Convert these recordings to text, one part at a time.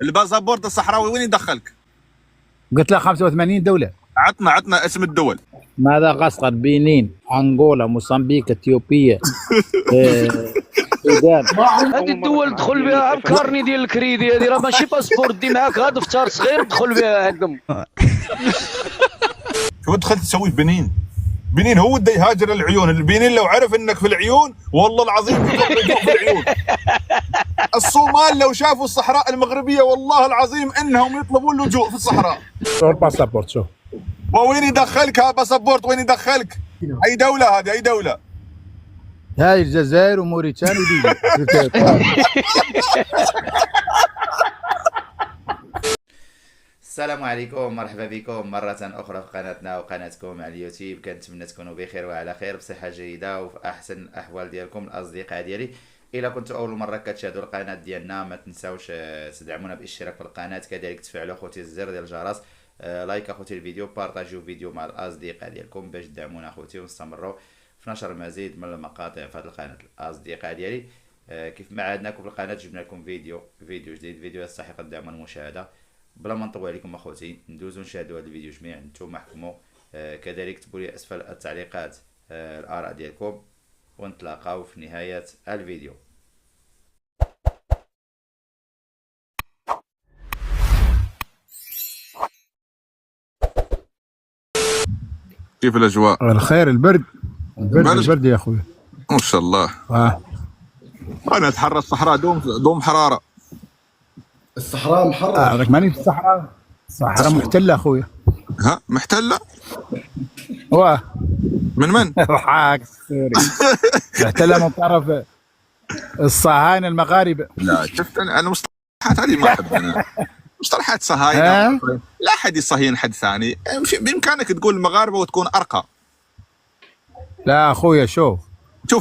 الباسبورت الصحراوي وين يدخلك؟ قلت له 85 دولة. عطنا اسم الدول. ماذا قصدك؟ بنين، أنغولا، موسمبيق، إثيوبيا، السودان. هذه الدول دخل بها الكارني ديال الكريدي، هذه راه ماشي باسبور دي معاك، هذا دفتر صغير دخل بها عندهم. شو دخلت تسوي في بنين؟ بنين هو بده يهاجر العيون، البنين لو عرف انك في العيون والله العظيم يطلق في العيون. الصومال لو شافوا الصحراء المغربيه والله العظيم انهم يطلبون اللجوء في الصحراء. الباسبورت شوف. وين يدخلك ها باسبورت؟ وين يدخلك؟ اي دوله هذه؟ اي دوله؟ هاي الجزائر وموريتانيا وليبيا. السلام عليكم، مرحبا بكم مرة أخرى في قناتنا وقناتكم على اليوتيوب. كنتمنى تكونوا بخير وعلى خير بصحة جيدة وفي أحسن الأحوال ديالكم الأصدقاء ديالي. إلا كنتوا أول مرة كتشاهدوا القناة ديالنا ما تنساوش تدعمونا بالاشتراك في القناة، كذلك تفعلوا أخوتي الزر ديال الجرس، لايك أخوتي الفيديو، بارطاجيو فيديو مع الأصدقاء ديالكم باش تدعمونا أخوتي ونستمروا في نشر المزيد من المقاطع في هذه القناة الأصدقاء ديالي. كيف ما عادناكم في القناة جبنا لكم فيديو جديد، فيديو يستحق الدعم والمشاهدة. بلا ما نطول عليكم اخوتي ندوزو نشاهدوا هذا الفيديو جميعا، نتوما احكموا. كذلك كتبوا لي اسفل التعليقات الاراء ديالكم، ونتلاقاو في نهايه الفيديو. كيف الاجواء؟ الخير، البرد يا اخوي ما شاء الله. انا اتحرى الصحراء دوم حراره. الصحراء محررة. لك ماني في الصحراء محتله اخويا. ها محتله؟ واه من؟ ضحك سوري. محتله من طرف الصهاينه المغاربه. لا شفت انا مصطلحات هذه ما احب انا. مصطلحات صهاينه لا حد يصهين حد ثاني، بامكانك تقول المغاربه وتكون ارقى. لا اخويا شوف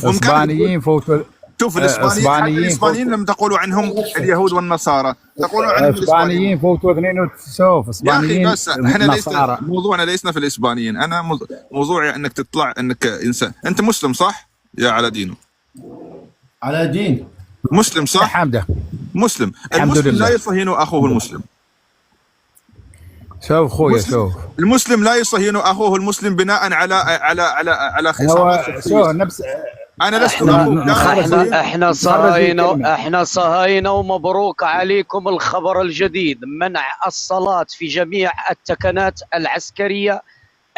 الاسبانيين فوتوا. شوف الاسبانيين لم تقولوا عنهم اليهود والنصارى، تقولوا عنهم الاسبانيين فوتوا 92. شوف اسبانيين يا اخي بس احنا موضوعنا ليسنا في الاسبانيين. انا موضوعي انك تطلع انك انسان. انت مسلم صح يا على دينه؟ على دين مسلم صح؟ حمده مسلم. المسلم لا يصهين اخوه المسلم. شوف خويا شوف، المسلم لا يصهين اخوه المسلم بناء على خصام. شوف نفس. انا لست اخوه. احنا صهاينة ومبروك عليكم الخبر الجديد، منع الصلاة في جميع التكنات العسكرية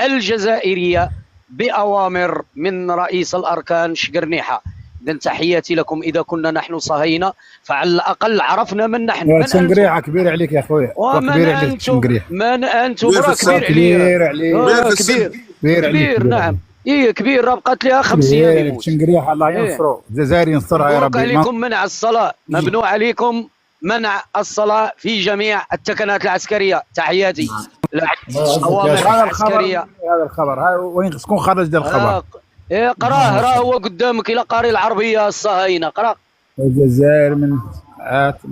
الجزائرية بأوامر من رئيس الأركان شقرنيحة. إذن تحياتي لكم. إذا كنا نحن صهاينة فعلى الأقل عرفنا من نحن. شنقريحة كبير عليك يا أخويا. ومن أنتم؟ من أنتم؟ كبير عليك. كبير نعم. إيه كبير، راه بقات لها 5 أيام. شنقريحة الله ينصرو، الجزائر ينصرها يا ربي. مبروك عليكم منع الصلاة، ممنوع عليكم منع الصلاة في جميع التكنات العسكرية. تحياتي. أوامر عسكرية. هذا الخبر وين شكون خرج ذا الخبر؟ قراه، راه هو قدامك. إلى قاري العربية الصهاينة قرا. الجزائر من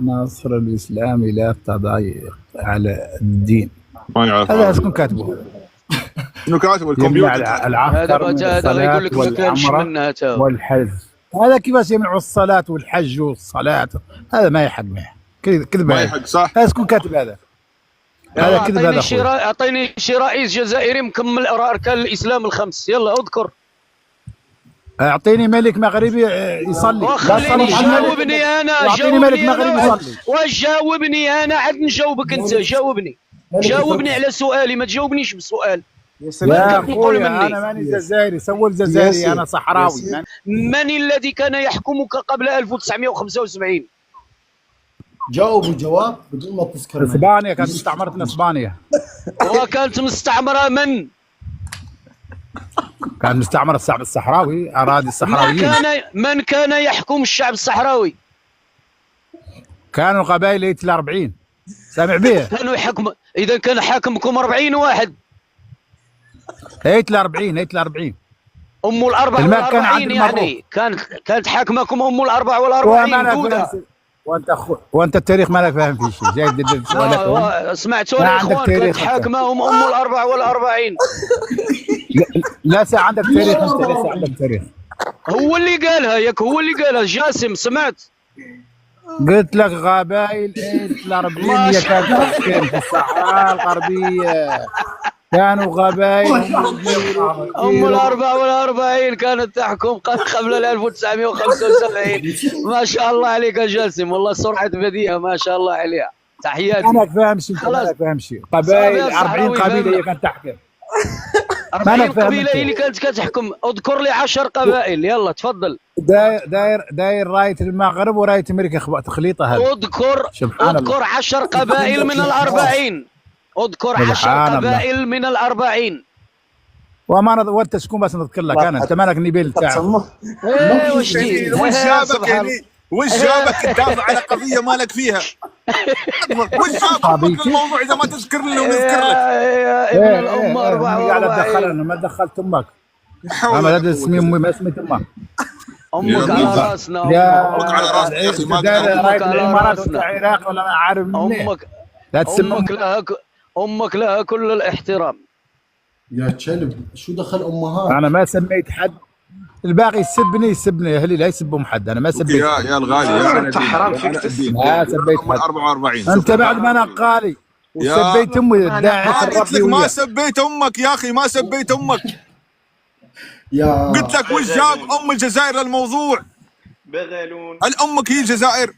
نصر الإسلام إلى التضايق على الدين. هذا شكون كاتبه؟ شنو كاتبه؟ الكمبيوتر. العسكر هذا يقول لك ما كانش منها والحج. هذا كيفاش يمنعوا الصلاة والحج والصلاة؟ هذا ما يحق كذب. ما يحق صح. هذا شكون كاتب هذا؟ هذا كذب. هذا اعطيني شي رئيس جزائري مكمل اركان الاسلام الخمس، يلا اذكر. اعطيني ملك مغربي يصلي. خليني جاوبني انا. اعطيني ملك مغربي يصلي. وجاوبني انا عاد نجاوبك انت. جاوبني على سؤالي، ما تجاوبنيش بسؤال. يا اخويا انا ماني جزائري، سوى الجزائري، انا صحراوي. من الذي كان يحكمك قبل 1975؟ جاوب الجواب بدون ما تذكر. اسبانيا كانت مستعمرتنا. اسبانيا وكانت مستعمره من؟ كان مستعمر الشعب الصحراوي، اراضي الصحراويين. من كان يحكم الشعب الصحراوي؟ كانوا قبائل هيتل 40. سامع به؟ كانوا يحكم. اذا كان حاكمكم 40 واحد. هيتل 40. ام الاربع والاربعين يعني كانت حاكمكم ام الاربع والاربعين جوده. وانت التاريخ مالك فاهم فيه شيء. جاي تدل سؤالك. سمعتوني يا اخوان؟ كانت حاكمهم ام الاربع والاربعين. لا عندك تاريخ انت. ليس عندك تاريخ. هو اللي قالها ياك، هو اللي قالها. جاسم سمعت؟ قلت لك قبائل الأربعينية كانت تسكن في الصحراء الغربية، كانوا قبائل أم الأربعة والأربعين كانت تحكم قبل 1975. ما شاء الله عليك يا جاسم، والله سرعة بديهة ما شاء الله عليها. تحياتي. أنا فاهم شيء، أنا فاهم شيء. قبائل 40 قبيلة هي كانت تحكم. 40 قبيلة هي اللي كانت كتحكم. اذكر لي 10 قبائل، يلا تفضل. داير راية المغرب وراية أمريكا تخليطة هذه. اذكر 10 قبائل من ال40. اذكر 10 قبائل من ال40. وانت شكون باش نذكر لك انا؟ انت مالك نيبيل تاعك. وش وش جابك تدافع على قضيه مالك فيها؟ وش جابك الموضوع اذا ما تذكر لي ونذكر لك؟ ابن الام 44. ما دخلت امك. انا هذا اسمي امي ما سميت امك. امك على راسنا. امك على راسنا يا اخي. ما امك على راسنا. العراق ولا عارف منين؟ لا تسمى امك لها كل الاحترام. يا كلب شو دخل امهات؟ انا ما سميت حد، الباقي يسبني اهلي لا يسبهم حد. انا ما سبيت يا الغالي انت حرام فيك تسب. ما سبيت حد. 44 انت بعد ما انا قالي وسبيت امي داعي قلت لك ما سبيت امك يا اخي، ما سبيت امك. يا قلت لك وش جاب ام الجزائر الموضوع؟ بغلون. هل امك هي الجزائر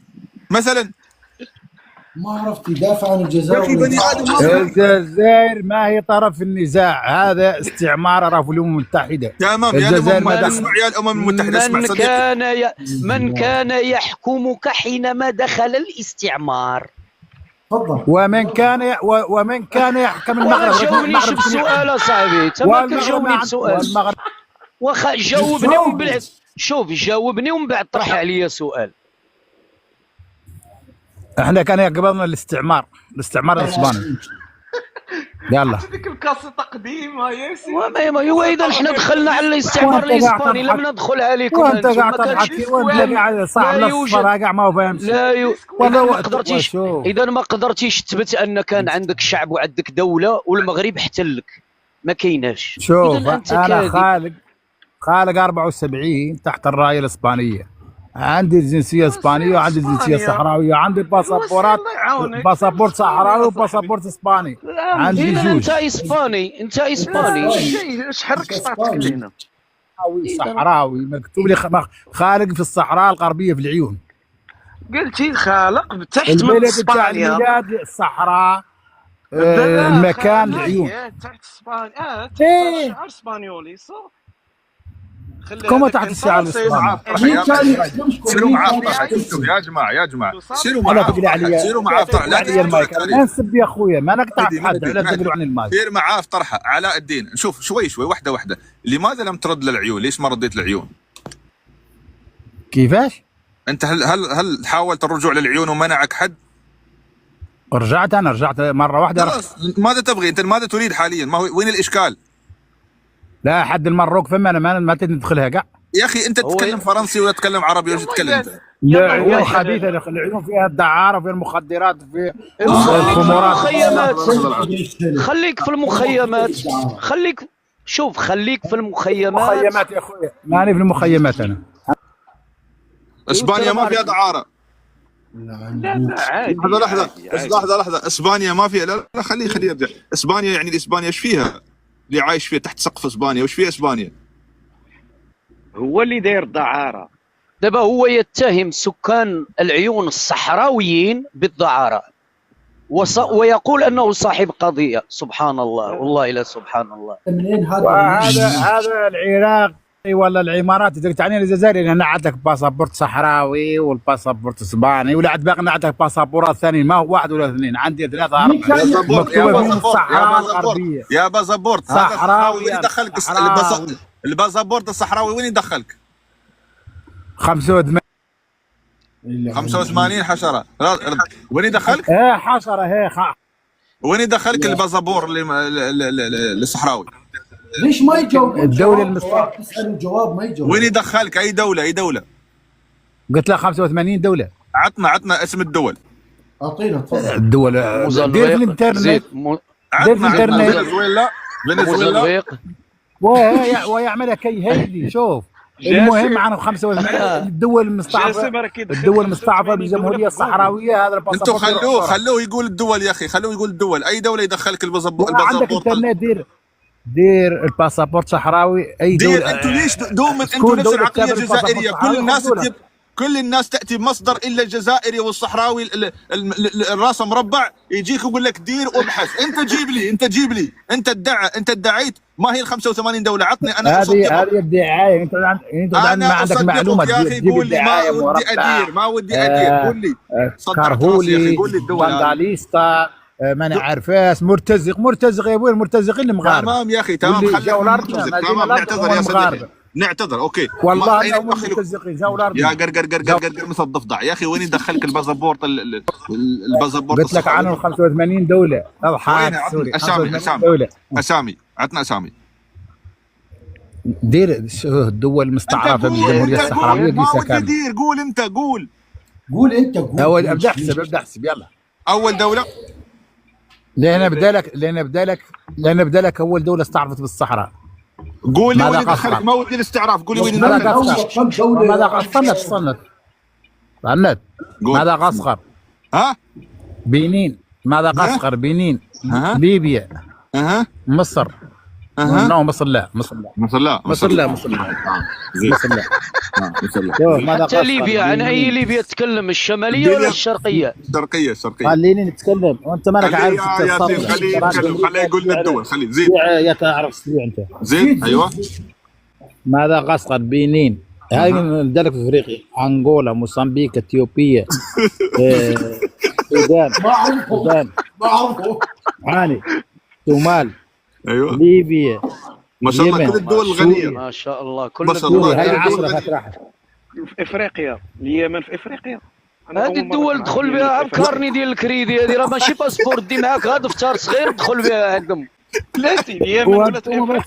مثلا؟ ما عرفت يدافع عن الجزائر. يا اخي بني ادم. الجزائر ما هي طرف في النزاع، هذا استعمار راه في الامم المتحده. تمام يا اسمع يا الامم المتحده، اسمع صديقي. من كان يحكمك حينما دخل الاستعمار. تفضل. ومن كان يحكم المغرب. جاوبنيش بسؤال يا صاحبي، انت ما كتجاوبني بسؤال. جاوبني ومن بعد شوف، جاوبني ومن بعد طرح عليا سؤال. احنا كان يقبضنا الاستعمار الاسباني. يلا هذيك القصه قديمه يا سيدي. وما اذا احنا دخلنا على الاستعمار الاسباني لم ندخل عليكم. وانت قاعد تحكي وانت قاعد صاحب الصفر كاع ما هو فاهم. اذا ما قدرتيش تثبت ان كان عندك شعب وعندك دوله والمغرب احتلك، ما كايناش. شوف انا خالق 74 تحت الرايه الاسبانيه، عندي الجنسيه اسبانيه وعندي الجنسيه الصحراويه، عندي باسبورات، باسبورت صحراوي وباسبورت اسباني. عندي جوج. انت اسباني ايش حرك صوتك لينا؟ صحراوي مكتوب لي خالق في الصحراء الغربيه في العيون. قلتي خالق تحت من البلد تاع اسبانيا. الميلاد الصحراء، المكان العيون تحت اسبانيا. شعار اسبانيولي صح؟ كما تحت الشعار الاسباني. سيروا معاه يا جماعه سيروا معاه طرح. لا نسب يا اخويا، ما نقطع حد على تقولوا عن المال. سير معاه في طرحه. علاء الدين، شوف شوي واحده لماذا لم ترد للعيون؟ ليش ما رديت للعيون؟ كيفاش؟ انت هل حاولت الرجوع للعيون ومنعك حد؟ رجعت مره واحده. خلاص ماذا تبغي انت؟ ماذا تريد حاليا؟ ما هو وين الاشكال؟ لا حد المروك فما انا ما تدخلها كاع يا اخي. انت تتكلم فرنسي ولا تتكلم عربي؟ وش تتكلم انت؟ لا عيون خبيثه، العيون فيها الدعاره وفيها المخدرات وفيها الخمورات. خليك في المخيمات. خليك في المخيمات. مخيمات يا اخويا، ماني في المخيمات انا. اسبانيا ما فيها دعاره. لا عادي. لحظه اسبانيا ما فيها. لا خليه يرجع. اسبانيا يعني اسبانيا ايش فيها؟ اللي عايش فيها تحت سقف اسبانيا، وش فيها اسبانيا؟ هو اللي داير دعاره. دابا هو يتهم سكان العيون الصحراويين بالدعاره ويقول انه صاحب قضيه. سبحان الله، والله لا سبحان الله. منين هذا العراق ولا الامارات اذا تعني الجزائر. انا عندك باسبورت صحراوي والباسبورت اسباني، ولا عاد باقي عندك باسبورات ثانيين، ما هو واحد ولا اثنين، عندي 3 4 مكتوبه في الصحراء الغربيه. يا باسبورت صحراوي وين يدخلك؟ الباسبورت الصحراوي وين يدخلك؟ 85 حشره. وين يدخلك؟ حشره وين يدخلك الباسبور الصحراوي؟ ليش ما يجاوب؟ الدوله المصريه تسال الجواب ما يجاوب. وين يدخلك؟ اي دوله؟ قلت لك 85 دوله. عطنا اسم الدول. اعطينا تفضل. الدول دير في الانترنت. فنزويلا ويعملها كي هيدي. شوف المهم معنا 85 الدول المستعربه، جاسم راك يدخل الدول المستعربه 85 بالجمهوريه دولة في الصحراويه. هذا انتوا الباسبور خلوه يقول الدول يا اخي، خلوه يقول الدول. اي دوله يدخلك عندك الباسبور. انترنت، دير الباسبور صحراوي اي دوله. دير انتوا ليش دوما انتوا شكون نفس دولة العقليه تعمل الجزائريه؟ الباسبور كل الناس تاتي بمصدر الا الجزائري والصحراوي الراس مربع يجيك يقول لك دير وابحث. انت جيب لي انت ادعيت ما هي ال 85 دوله. عطني انا هذه الدعايه. انت ما عندك معلومه يا اخي. قول لي ما ودي ادير قول لي كارهولي، قول لي الدول. فانداليستا، ما نعرفهاش. مرتزق يا ابوي، المرتزقين المغاربه. تمام يا اخي، تمام. تمام، نعتذر يا صديقي، نعتذر. اوكي والله انهم مرتزقين جاوا الارض يا قرقر مثل الضفدع يا اخي. وين يدخلك الباسبورت قلت لك عنهم 85 دوله. اسامي عطنا اسامي. دير الدول المستعربه بالجمهوريه الصحراويه ما قيسها ودي كامل. دير. قول انت قول انت قول. اول ابدا احسب يلا. اول دوله لان ابدا لك اول دوله استعرفت بالصحراء. قول لي وين يدخلك. ما ودي الاستعراف. قول لي وين يدخلك. ماذا صنت مدغشقر، ها بنين، مدغشقر، بنين، ليبيا، مصر. نو مصر لا. حتى ليبيا. عن اي ليبيا تتكلم؟ الشماليه ولا الشرقيه؟ الشرقيه. خليني نتكلم وانت مالك عارف. خليه يقول لنا الدول. خليه زيد. يا تعرف تسوي انت. زيد. ايوه. مدغشقر، بنين، هاي ندلك في افريقيا. انغولا، موسمبيق، اثيوبيا، السودان، ما اعرفه عاني، صومال، ايوه، ليبيا، ما شاء الله كل الدول الغنيه. ما شاء الله كل ما شاء الله. هاي 10 راحت. في افريقيا، اليمن في افريقيا. هذه الدول دخل بها الكارني ديال الكريدي. هذه راه ماشي باسبور دي معاك، هذا دفتر صغير دخل بها عندهم. بلاتي اليمن ولا انتم باش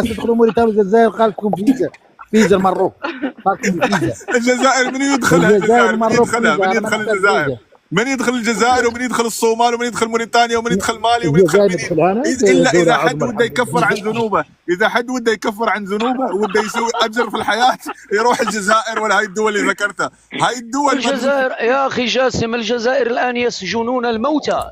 تدخلوا موريتانيا والجزائر قالكم فيزا المروك. قالكم فيزا الجزائر من يدخل الجزائر؟ من يدخل الجزائر ومن يدخل الصومال ومن يدخل موريتانيا ومن يدخل مالي ومن يدخل الا اذا حد وده يكفر عن ذنوبه. اذا حد وده يكفر عن ذنوبه وده يسوي اجر في الحياه يروح الجزائر ولا هاي الدول اللي ذكرتها. هاي الدول الجزائر يا اخي جاسم، الجزائر الان يسجنون الموتى.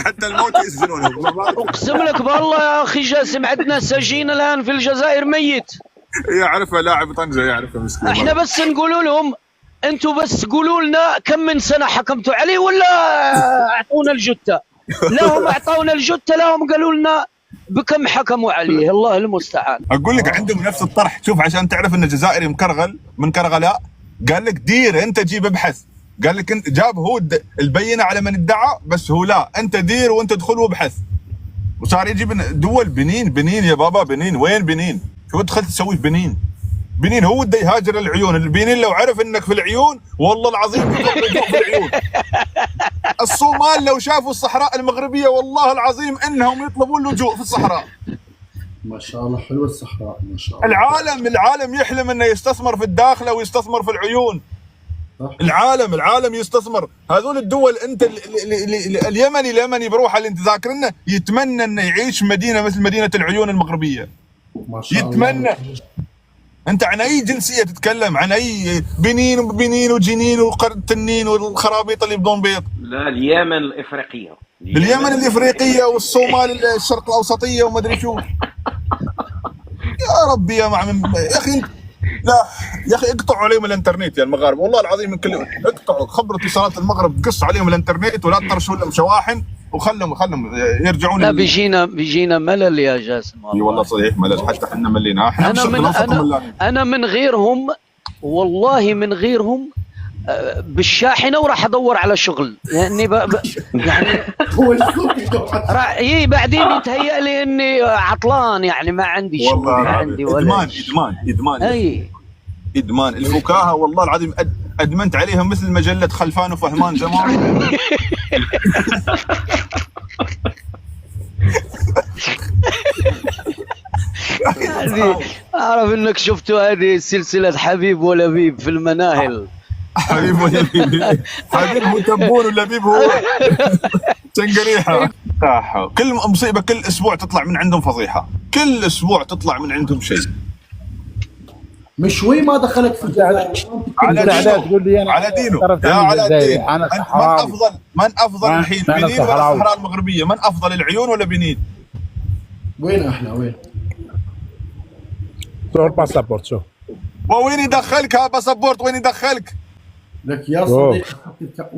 حتى الموت يسجنونه. اقسم لك بالله يا اخي جاسم، عندنا سجين الان في الجزائر ميت. يعرفها لاعب طنجه، يعرفها مسكين. احنا بس نقولوا لهم انتم بس قولوا لنا كم من سنه حكمتوا عليه ولا اعطونا الجثه. لا هم اعطونا الجثه، لا هم قالوا لنا بكم حكموا عليه. الله المستعان. اقول لك عندهم نفس الطرح. شوف عشان تعرف ان الجزائري مكرغل من كرغلاء. قال لك دير انت، جيب ابحث. قال لك انت جاب هو البينه على من ادعى، بس هو لا، انت دير وانت ادخل وابحث. وصار يجيب دول. بنين يا بابا، بنين. وين بنين؟ شو دخلت تسوي في بنين؟ بنين هو بده يهاجر العيون. البنين لو عرف انك في العيون والله العظيم يطلق في العيون. الصومال لو شافوا الصحراء المغربيه والله العظيم انهم يطلبون اللجوء في الصحراء. ما شاء الله حلوه الصحراء ما شاء الله. العالم يحلم انه يستثمر في الداخله ويستثمر في العيون. العالم يستثمر. هذول الدول انت اليمني بروحه اللي انت ذاكرنه يتمنى انه يعيش مدينه مثل مدينه العيون المغربيه. ما شاء يتمنى الله. انت عن اي جنسيه تتكلم؟ عن اي بنين وجنين والتنين والخرابيط اللي بدون بيض؟ لا، اليمن الافريقيه. اليمن الافريقيه والصومال الشرق الاوسطيه وما ادري شو. يا ربي يا معلم يا اخي. لا يا اخي اقطعوا عليهم الانترنت يا المغاربه والله العظيم. من كل اقطعوا، خبروا اتصالات المغرب، قص عليهم الانترنت ولا تطرشوا لهم شواحن وخلهم يرجعون. لا بيجينا ملل يا جاسم. اي والله صحيح ملل. حتى احنا ملينا. انا من غيرهم والله، من غيرهم بالشاحنه وراح ادور على شغل يعني يعني بعدين يتهيأ لي اني عطلان يعني ما عندي شغل. والله ما عندي ولا ادمان اي ادمان الفكاهه والله العظيم. ادمنت عليها مثل مجله خلفان وفهمان زمان. اعرف انك شفتوا هذه سلسله حبيب ولبيب في المناهل. حبيب ولبيب. حبيب وتبون ولبيب هو. تنقريحه. كل مصيبه كل اسبوع تطلع من عندهم فضيحه، كل اسبوع تطلع من عندهم شيء. مشوي ما دخلك في الجزائر. على لا دينه، تقول لي انا على دينه اعترفت يا عني على الجزائري. الدين. انا من صحراوي. افضل الحين أنا بنين ولا صحراوي. الصحراء المغربيه؟ من افضل العيون ولا بنين؟ وين احنا وين؟ شوف الباسبورت شوف. وين يدخلك ها باسبورت؟ وين يدخلك؟ لك يا أوه. صديقي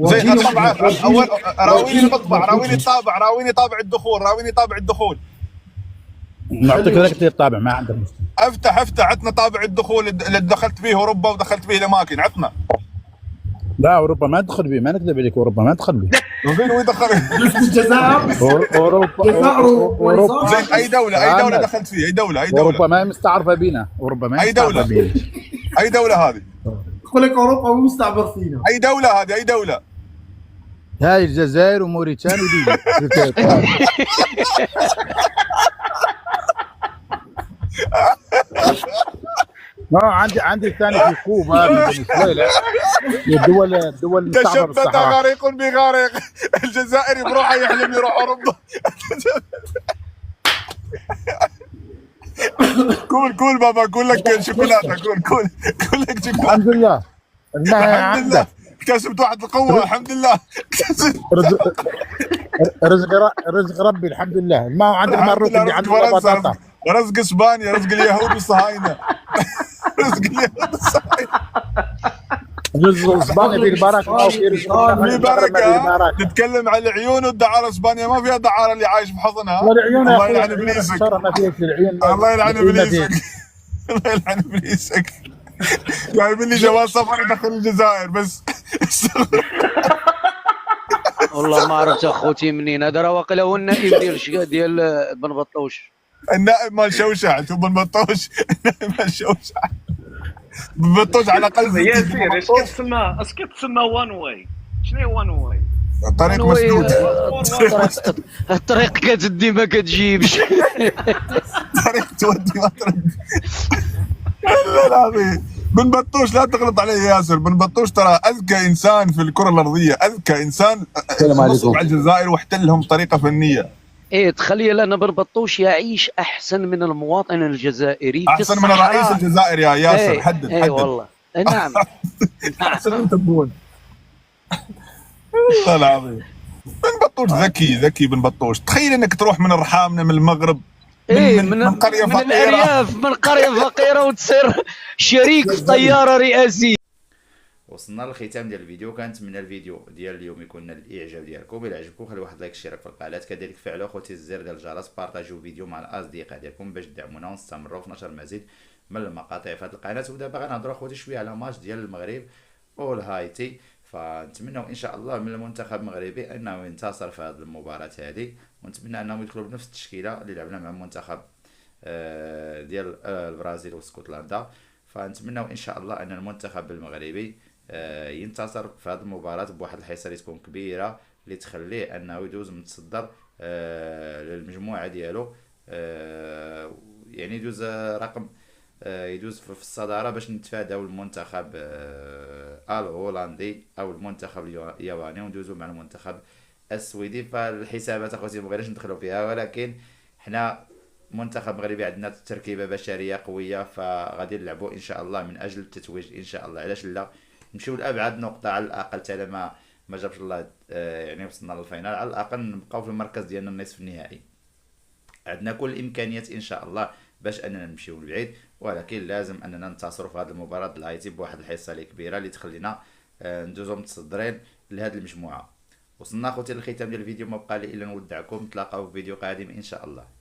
زي طبعا اول راويني المطبع، راويني الطابع، راويني طابع الدخول، راويني طابع الدخول. نعطيك لك الطابع ما عندك مشكله. افتح عطنا طابع الدخول اللي دخلت به اوروبا ودخلت به الاماكن، عطنا. لا اوروبا ما تدخل به، ما نكذب عليك، اوروبا ما تدخل به. وين يدخلك؟ الجزائر اوروبا زين اي دوله دخلت فيه؟ اي دوله اوروبا ما هي مستعرفه بينا، اوروبا ما هي أي دولة؟ مستعرفة بينا. اي دوله هذه؟ يقول لك اوروبا مو مستعمر فينا. اي دوله هذه؟ اي دوله؟ هاي الجزائر وموريتانيا وليبيا. عندي الثاني في كوبا في فنزويلا. الدول المستعمرة تشبت بالصحراء. غريق بغريق. الجزائري بروحه يحلم يروح اوروبا. قول بابا، قول لك شوكولاته، قول لك شوكولاته. الحمد لله الماء الحمد لله عندك. كسبت واحد القوه، الحمد لله. رزق ربي الحمد لله. الماء عندك الحمد مروك لله، اللي رزق عنده فرنسا، بطاطا. رزق اسبانيا، رزق اليهود والصهاينه. رزق اليهود والصهاينه. رزق اسبانيا في البركه، ما في رزق في بركه. تتكلم عن العيون والدعاره، اسبانيا ما فيها دعاره اللي عايش بحضنها. والعيون الله يلعن ابليسك، ما فيها العيون. الله يلعن ابليسك، الله يلعن ابليسك. جايب لي جواز سفر يدخل الجزائر بس. والله ما عرفت اخوتي منين هذا، راه واقيلا هو النائب ديال بن بطوش. النائب مال شوشع، شوف بن بطوش. النائب مال شوشع. بن بطوش على الاقل ياسير اش كتسمى وان واي؟ شنو هي وان واي؟ طريق مسدود. الطريق كتدي ما كتجيبش. طريق تودي ما ترد. والله العظيم بن بطوش لا تغلط عليه يا ياسر. بن بطوش ترى اذكى انسان في الكره الارضيه، اذكى انسان نصب على الجزائر واحتلهم بطريقه فنيه. ايه تخيل ان بن بطوش يعيش احسن من المواطن الجزائري، احسن من الرئيس الجزائري يا ياسر. ايه حدد ايه والله نعم. احسن من تبون. والله العظيم بن بطوش ذكي بن بطوش. تخيل انك تروح من الرحامنه من المغرب، من قريه فقيره، من الارياف، من قريه فقيره وتصير شريك في طياره رئاسيه. وصلنا للختام ديال الفيديو. كنتمنى الفيديو ديال اليوم يكون نال الاعجاب ديالكم. الى عجبكم خلي واحد لايك اشتراك في القناه، كذلك فعلوا خوتي الزر ديال الجرس، بارطاجيو الفيديو مع الاصدقاء ديالكم باش تدعمونا ونستمروا في نشر المزيد من المقاطع في هذه القناه. ودابا غنهضروا خوتي شويه على ماتش ديال المغرب والهايتي. فنتمنوا ان شاء الله من المنتخب المغربي انه ينتصر في هذه المباراه هذه، ونتمنى انهم يدخلوا بنفس التشكيله اللي لعبنا مع المنتخب ديال البرازيل واسكتلندا. فنتمنوا ان شاء الله ان المنتخب المغربي ينتصر في هذه المباراه بواحد الحصه اللي تكون كبيره، اللي تخليه انه يدوز متصدر للمجموعه ديالو، يعني يدوز رقم، يدوز في الصداره باش نتفاداو المنتخب الهولندي او المنتخب الياباني وندوزو مع المنتخب السويدي. فالحسابات اخوتي ما بغيناش ندخلوا فيها، ولكن حنا منتخب مغربي عندنا تركيبه بشريه قويه، فغادي نلعبوا ان شاء الله من اجل التتويج ان شاء الله. علاش لا نمشيو لابعد نقطه على الاقل، حتى ما جابش الله يعني وصلنا للفينال، على الاقل نبقاو في المركز ديالنا النصف النهائي. عندنا كل الامكانيات ان شاء الله باش اننا نمشيو لبعيد، ولكن لازم اننا ننتصروا في هذه المباراه الهايتي بواحد الحصه اللي كبيره اللي تخلينا ندوزو متصدرين لهذه المجموعه. وصلنا اخوتي للختام ديال الفيديو، ما بقى لي الا نودعكم، نتلاقاو في فيديو قادم ان شاء الله.